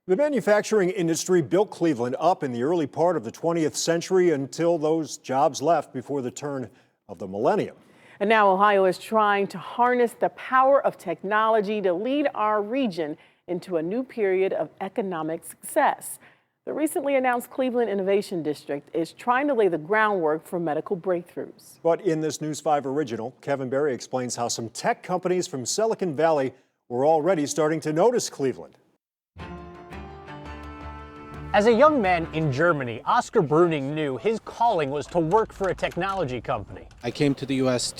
The manufacturing industry built Cleveland up in the early part of the 20th century until those jobs left before the turn of the millennium. And now Ohio is trying to harness the power of technology to lead our region into a new period of economic success. The recently announced Cleveland Innovation District is trying to lay the groundwork for medical breakthroughs. But in this News 5 original, Kevin Barry explains how some tech companies from Silicon Valley were already starting to notice Cleveland. As a young man in Germany, Oscar Bruning knew his calling was to work for a technology company. I came to the U.S.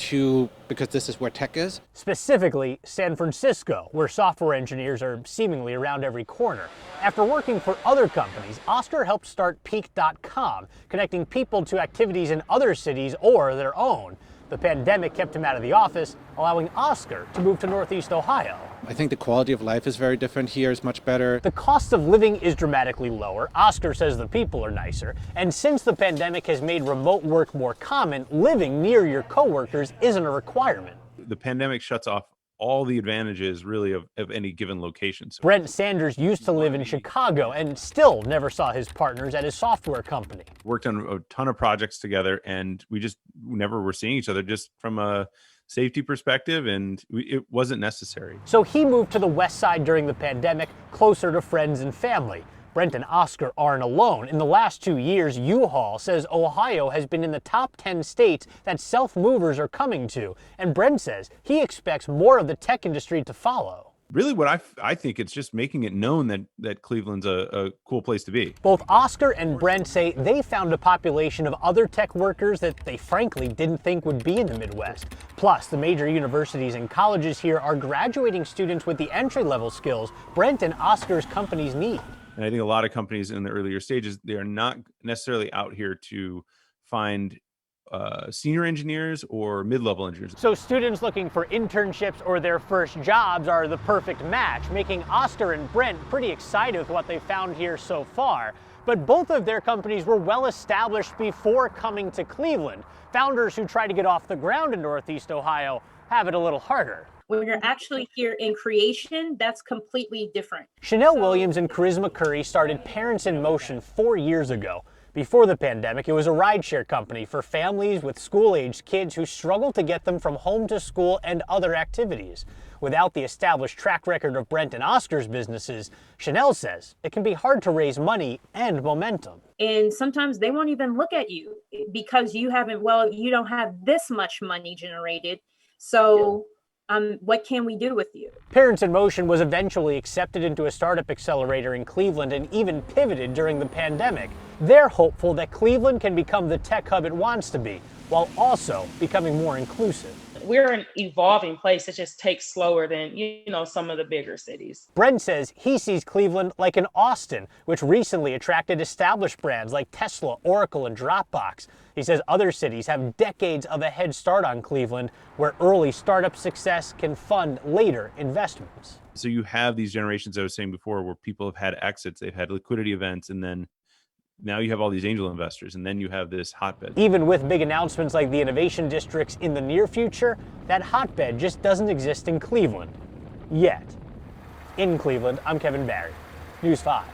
because this is where tech is. Specifically, San Francisco, where software engineers are seemingly around every corner. After working for other companies, Oscar helped start Peak.com, connecting people to activities in other cities or their own. The pandemic kept him out of the office, allowing Oscar to move to Northeast Ohio. I think the quality of life is very different here, is much better. The cost of living is dramatically lower. Oscar says the people are nicer. And since the pandemic has made remote work more common, living near your coworkers isn't a requirement. The pandemic shuts off all the advantages really of any given location. So Brent Sanders used to live in Chicago and still never saw his partners at his software company. Worked on a ton of projects together, and we just never were seeing each other just from a safety perspective, and it wasn't necessary. So he moved to the West Side during the pandemic, closer to friends and family. Brent and Oscar aren't alone. In the last 2 years, U-Haul says Ohio has been in the top 10 states that self-movers are coming to. And Brent says he expects more of the tech industry to follow. Really what I think it's just making it known that Cleveland's a cool place to be. Both Oscar and Brent say they found a population of other tech workers that they frankly didn't think would be in the Midwest. Plus, the major universities and colleges here are graduating students with the entry-level skills Brent and Oscar's companies need. And I think a lot of companies in the earlier stages, they are not necessarily out here to find senior engineers or mid-level engineers. So students looking for internships or their first jobs are the perfect match, making Oscar and Brent pretty excited with what they found here so far. But both of their companies were well established before coming to Cleveland. Founders who try to get off the ground in Northeast Ohio have it a little harder. When you're actually here in creation, that's completely different. Chanel Williams and Charisma Curry started Parents in Motion 4 years ago. Before the pandemic, it was a rideshare company for families with school-aged kids who struggled to get them from home to school and other activities. Without the established track record of Brent and Oscar's businesses, Chanel says it can be hard to raise money and momentum. And sometimes they won't even look at you because you don't have this much money generated. So what can we do with you? Parents in Motion was eventually accepted into a startup accelerator in Cleveland and even pivoted during the pandemic. They're hopeful that Cleveland can become the tech hub it wants to be, while also becoming more inclusive. We're an evolving place. It just takes slower than, some of the bigger cities. Brent says he sees Cleveland like an Austin, which recently attracted established brands like Tesla, Oracle, and Dropbox. He says other cities have decades of a head start on Cleveland, where early startup success can fund later investments. So you have these generations I was saying before where people have had exits, they've had liquidity events, and then now you have all these angel investors, and then you have this hotbed. Even with big announcements like the innovation districts in the near future, that hotbed just doesn't exist in Cleveland. Yet. In Cleveland, I'm Kevin Barry, News 5.